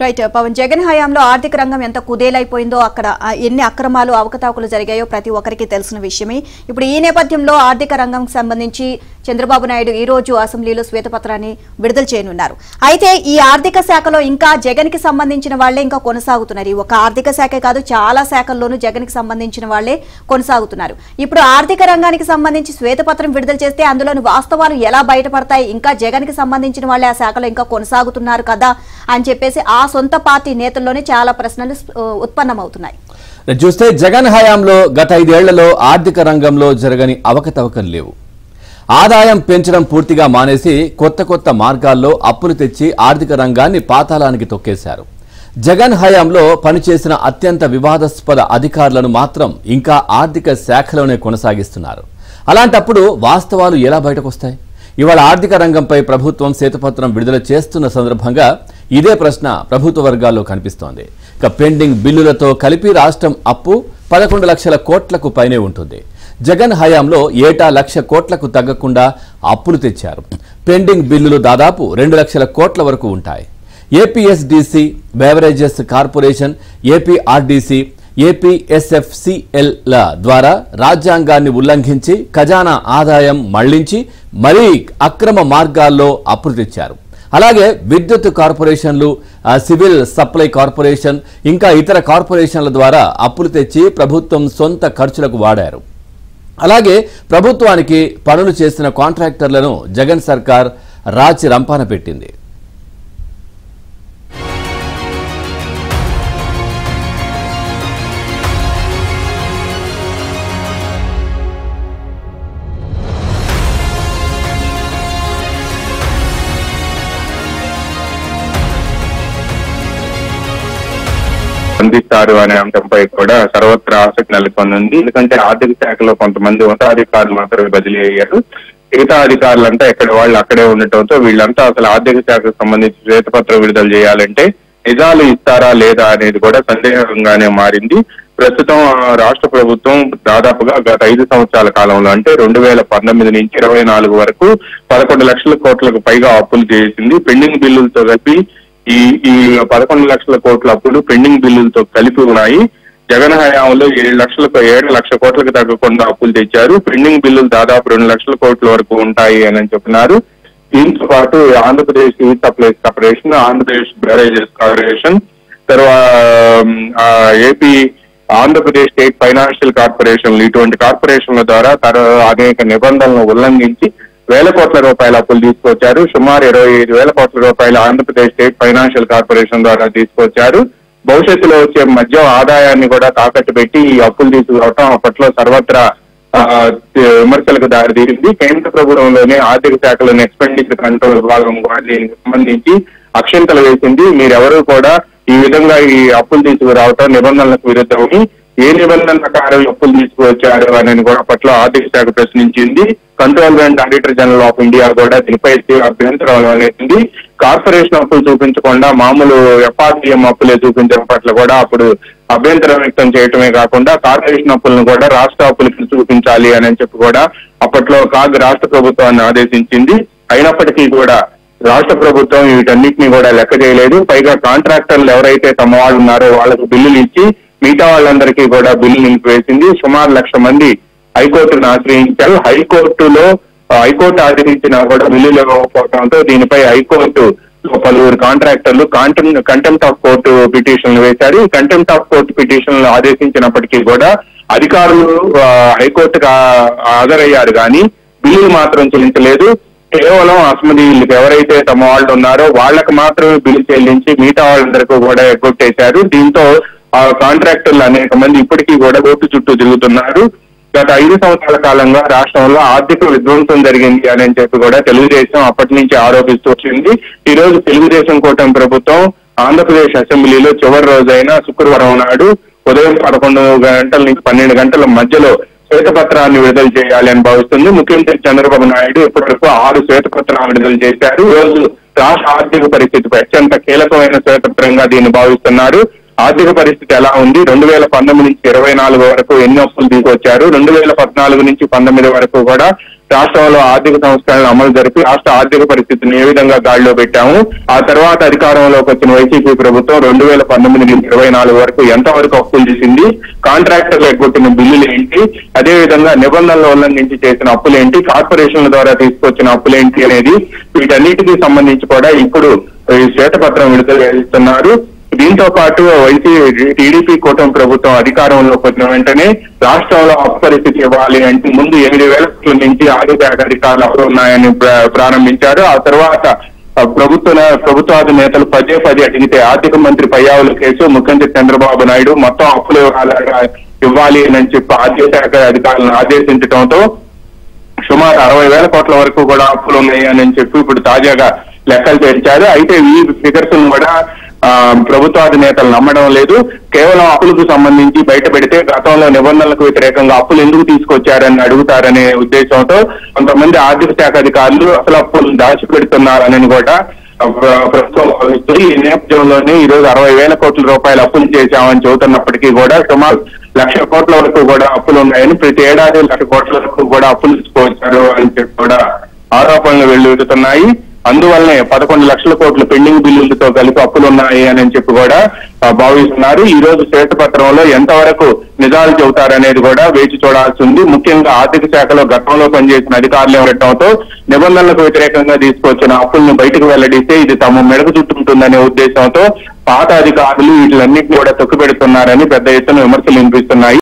Right Pawan, Jagan హయాంలో ఆర్థిక రంగం ఎంత కుదేలైపోయిందో, అక్కడ ఎన్ని అక్రమాలు అవకతవకలు జరిగాయో ప్రతి ఒక్కరికి తెలిసిన విషయమే. ఇప్పుడు ఈ నేపథ్యంలో ఆర్థిక రంగంకి సంబంధించి చంద్రబాబు నాయుడు ఈ రోజు అసెంబ్లీలో శ్వేతపత్రాన్ని విడుదల చేయనున్నారు. అయితే ఈ ఆర్థిక శాఖలో ఇంకా జగన్ కి సంబంధించిన వాళ్లే ఇంకా కొనసాగుతున్నారు. ఒక ఆర్థిక శాఖే కాదు, చాలా శాఖల్లోనూ జగన్ కి సంబంధించిన వాళ్లే కొనసాగుతున్నారు. ఇప్పుడు ఆర్థిక రంగానికి సంబంధించి శ్వేతపత్రం విడుదల చేస్తే అందులోని వాస్తవాలు ఎలా బయటపడతాయి? ఇంకా జగన్ కి సంబంధించిన వాళ్లే ఆ శాఖలో ఇంకా కొనసాగుతున్నారు కదా అని చెప్పేసి ఆ సొంత పార్టీ నేతల్లోనే చాలా ప్రశ్నలు ఉత్పన్నమవుతున్నాయి. చూస్తే జగన్ హయాంలో గత 5 ఏళ్లలో ఆర్థిక రంగంలో జరగని అవకతవకలు లేవు. ఆదాయం పెంచడం పూర్తిగా మానేసి కొత్త మార్గాల్లో అప్పులు తెచ్చి ఆర్థిక రంగాన్ని పాతాళానికి తొక్కేశారు. జగన్ హయాంలో పనిచేసిన అత్యంత వివాదాస్పద అధికారులను మాత్రం ఇంకా ఆర్థిక శాఖలోనే కొనసాగిస్తున్నారు. అలాంటప్పుడు వాస్తవాలు ఎలా బయటకొస్తాయి? ఇవాళ ఆర్థిక రంగంపై ప్రభుత్వం శ్వేతపత్రం విడుదల చేస్తున్న సందర్భంగా ఇదే ప్రశ్న ప్రభుత్వ వర్గాల్లో కనిపిస్తోంది. ఇక పెండింగ్ బిల్లులతో కలిపి రాష్ట్రం అప్పు 11 లక్షల కోట్లకు పైనే ఉంటుంది. జగన్ హయాంలో ఏటా 1 లక్ష కోట్లకు తగ్గకుండా అప్పులు తెచ్చారు. పెండింగ్ బిల్లులు దాదాపు 2 లక్షల కోట్ల వరకు ఉంటాయి. ఏపీఎస్డీసీ, బెవరేజెస్ కార్పొరేషన్, ఏపీఆర్డీసీ, ఏపీఎస్ఎఫ్సిఎల్ ల ద్వారా రాజ్యాంగాన్ని ఉల్లంఘించి ఖజానా ఆదాయం మళ్లించి మరీ అక్రమ మార్గాల్లో అప్పులు తెచ్చారు. అలాగే విద్యుత్ కార్పొరేషన్లు, సివిల్ సప్లై కార్పొరేషన్, ఇంకా ఇతర కార్పొరేషన్ల ద్వారా అప్పులు తెచ్చి ప్రభుత్వం సొంత ఖర్చులకు వాడారు. అలాగే ప్రభుత్వానికి పనులు చేసిన కాంట్రాక్టర్లను జగన్ సర్కార్ రాచి రంపాన పెట్టింది. అందిస్తారు అనే అంశంపై కూడా సర్వత్రా ఆసక్తి నెలకొంది. ఎందుకంటే ఆర్థిక శాఖలో కొంతమంది ఉన్నతాధికారులు మాత్రమే బదిలీ అయ్యారు. మిగతా అధికారులంతా ఎక్కడ వాళ్ళు అక్కడే ఉండటంతో వీళ్ళంతా అసలు ఆర్థిక శాఖకు సంబంధించి శ్వేతపత్రం విడుదల చేయాలంటే నిజాలు ఇస్తారా లేదా అనేది కూడా సందేహంగానే మారింది. ప్రస్తుతం రాష్ట్ర ప్రభుత్వం దాదాపుగా గత 5 సంవత్సరాల కాలంలో అంటే 2019 నుంచి 24 వరకు 11 లక్షల కోట్లకు పైగా అప్పులు చేసింది. పెండింగ్ బిల్లులతో కలిపి ఈ 11 లక్షల కోట్ల అప్పులు పెండింగ్ బిల్లులతో కలిపి ఉన్నాయి. జగన్ హయాంలో 7 లక్షల కోట్లకు తగ్గకుండా అప్పులు తెచ్చారు. పెండింగ్ బిల్లులు దాదాపు 2 లక్షల కోట్ల వరకు ఉంటాయి అని చెప్తున్నారు. దీంతో పాటు Andhra Pradesh civil supplies corporation, Andhra Pradesh beverages corporation, తర్వాత ఏపీ ఆంధ్రప్రదేశ్ స్టేట్ ఫైనాన్షియల్ కార్పొరేషన్లు, ఇటువంటి కార్పొరేషన్ల ద్వారా అనేక నిబంధనలను ఉల్లంఘించి 1,000 కోట్ల రూపాయల అప్పులు తీసుకొచ్చారు. సుమారు 25,000 కోట్ల రూపాయల ఆంధ్రప్రదేశ్ స్టేట్ ఫైనాన్షియల్ కార్పొరేషన్ ద్వారా తీసుకొచ్చారు. భవిష్యత్తులో వచ్చే మధ్య ఆదాయాన్ని కూడా తాకట్టు పెట్టి ఈ అప్పులు తీసుకురావటం అప్పట్లో సర్వత్రా విమర్శలకు దారితీరింది. కేంద్ర ప్రభుత్వంలోనే ఆర్థిక శాఖలోని ఎక్స్పెండిచర్ కంట్రోల్ విభాగం కూడా దీనికి సంబంధించి అక్షింతలు వేసింది. మీరెవరూ కూడా ఈ విధంగా ఈ అప్పులు తీసుకురావటం నిబంధనలకు విరుద్ధమని, ఏ నిబంధనల ప్రకారం అప్పులు తీసుకువచ్చారు అని కూడా అప్పట్లో ఆర్థిక శాఖ ప్రశ్నించింది. Cantonment auditor general of India కూడా దీనిపై అభ్యంతరం అనేసింది. కార్పొరేషన్ అప్పులు చూపించకుండా మామూలు ఎఫ్ఆర్డిఎం అప్పులే చూపించడం పట్ల కూడా అప్పుడు అభ్యంతరం వ్యక్తం చేయటమే కాకుండా కార్పొరేషన్ అప్పులను కూడా రాష్ట్ర అప్పులకి చూపించాలి అని చెప్పి కూడా అప్పట్లో కాగ్ రాష్ట్ర ప్రభుత్వాన్ని ఆదేశించింది. అయినప్పటికీ కూడా రాష్ట్ర ప్రభుత్వం వీటన్నిటిని కూడా లెక్క చేయలేదు. పైగా కాంట్రాక్టర్లు ఎవరైతే తమ వాళ్ళు ఉన్నారో వాళ్లకు బిల్లులు ఇచ్చి మిగతా వాళ్ళందరికీ కూడా బిల్లు నిలిపివేసింది. సుమారు 1 లక్ష మంది హైకోర్టును ఆశ్రయించారు. హైకోర్టు ఆశ్రయించినా కూడా బిల్లులు ఇవ్వకపోవడంతో దీనిపై హైకోర్టు పలువురు కాంట్రాక్టర్లు కంటెంప్ట్ ఆఫ్ కోర్టు పిటిషన్లు వేశారు. ఈ కంటెంప్ట్ ఆఫ్ కోర్టు పిటిషన్లు ఆదేశించినప్పటికీ కూడా అధికారులు హైకోర్టుకు హాజరయ్యారు కానీ బిల్లులు మాత్రం చెల్లించలేదు. కేవలం అసమర్థులకు ఎవరైతే తమ వాళ్ళు ఉన్నారో వాళ్లకు మాత్రమే బిల్లు చెల్లించి మిగతా వాళ్ళందరికీ కూడా ఎగ్గొట్టేశారు. దీంతో ఆ కాంట్రాక్టర్లు అనేక మంది ఇప్పటికీ కూడా కోర్టు చుట్టూ తిరుగుతున్నారు. గత 5 సంవత్సరాల కాలంగా రాష్ట్రంలో ఆర్థిక విధ్వంసం జరిగింది అని చెప్పి కూడా తెలుగుదేశం అప్పటి నుంచి ఆరోపిస్తూ వచ్చింది. ఈ రోజు తెలుగుదేశం కూటమి ప్రభుత్వం ఆంధ్రప్రదేశ్ అసెంబ్లీలో చివరి రోజైన శుక్రవారం నాడు ఉదయం 11 గంటల నుంచి 12 గంటల మధ్యలో శ్వేతపత్రాన్ని విడుదల చేయాలి అని భావిస్తుంది. ముఖ్యమంత్రి చంద్రబాబు నాయుడు ఇప్పటివరకు 6 శ్వేతపత్రాలు విడుదల చేశారు. ఈ రోజు రాష్ట్ర ఆర్థిక పరిస్థితిపై అత్యంత కీలకమైన శ్వేతపత్రంగా దీన్ని భావిస్తున్నారు. ఆర్థిక పరిస్థితి ఎలా ఉంది, 2019 నుంచి 24 వరకు ఎన్ని అప్పులు తీసుకొచ్చారు, 2014 నుంచి 19 వరకు కూడా రాష్ట్రంలో ఆర్థిక సంస్కరణలు అమలు జరిపి రాష్ట్ర ఆర్థిక పరిస్థితిని ఏ విధంగా గాడిలో పెట్టాము, ఆ తర్వాత అధికారంలోకి వచ్చిన వైసీపీ ప్రభుత్వం 2019 నుంచి 24 వరకు ఎంతవరకు అప్పులు చేసింది, కాంట్రాక్టర్లు ఎగ్గొట్టిన బిల్లులు ఏంటి, అదేవిధంగా నిబంధనలు ఉల్లంఘించి చేసిన అప్పులేంటి, కార్పొరేషన్ల ద్వారా తీసుకొచ్చిన అప్పులేంటి అనేది వీటన్నిటికీ సంబంధించి కూడా ఇప్పుడు శ్వేతపత్రం విడుదల చేస్తున్నారు. దీంతో పాటు టీడీపీ కూటమి ప్రభుత్వం అధికారంలోకి వచ్చిన వెంటనే రాష్ట్రంలో అప్పు పరిస్థితి ఇవ్వాలి అంటే ముందు 8,000 కోట్ల నుంచి ఆర్థిక శాఖ అధికారులు అప్పులు ఉన్నాయని ప్రారంభించారు. ఆ తర్వాత ప్రభుత్వాధినేతలు పదే అడిగితే ఆర్థిక మంత్రి పయ్యావుల కేసు, ముఖ్యమంత్రి చంద్రబాబు నాయుడు మొత్తం అప్పులు ఇవ్వాలి అని చెప్పి ఆర్థిక శాఖ అధికారులను ఆదేశించడంతో సుమారు 60,000 కోట్ల వరకు కూడా అప్పులు ఉన్నాయి అని చెప్పి ఇప్పుడు తాజాగా లెక్కలు తెరిచారు. అయితే ఈ ఫిగర్స్ కూడా ప్రభుత్వాధినేతలు నమ్మడం లేదు. కేవలం అప్పులకు సంబంధించి బయట పెడితే గతంలో నిబంధనలకు వ్యతిరేకంగా అప్పులు ఎందుకు తీసుకొచ్చారని అడుగుతారనే ఉద్దేశంతో కొంతమంది ఆర్థిక శాఖ అధికారులు అసలు అప్పులు దాచిపెడుతున్నారని కూడా ప్రభుత్వం భావిస్తుంది. ఈ నేపథ్యంలోనే ఈ రోజు 60,000 కోట్ల రూపాయలు అప్పులు చేశామని చెబుతున్నప్పటికీ కూడా సుమారు 1,00,000 కోట్ల వరకు కూడా అప్పులు ఉన్నాయని, ప్రతి ఏడాది 1,00,000 కోట్ల వరకు కూడా అప్పులు తీసుకొచ్చారు అని చెప్పి కూడా ఆరోపణలు వెల్లువెత్తుతున్నాయి. అందువల్లనే 11 లక్షల కోట్ల పెండింగ్ బిల్లులతో కలిపి అప్పులు ఉన్నాయి అని చెప్పి కూడా భావిస్తున్నారు. ఈ రోజు శ్వేతపత్రంలో ఎంతవరకు నిజాలు చెబుతారనేది కూడా వేచి చూడాల్సి ఉంది. ముఖ్యంగా ఆర్థిక శాఖలో గతంలో పనిచేసిన అధికారులు ఉండటంతో నిబంధనలకు వ్యతిరేకంగా తీసుకొచ్చిన అప్పులను బయటకు వెల్లడిస్తే ఇది తమ మెడకు చుట్టుంటుందనే ఉద్దేశంతో పాత అధికారులు వీటిలన్నింటినీ కూడా తొక్కిపెడుతున్నారని పెద్ద ఎత్తున విమర్శలు వినిపిస్తున్నాయి.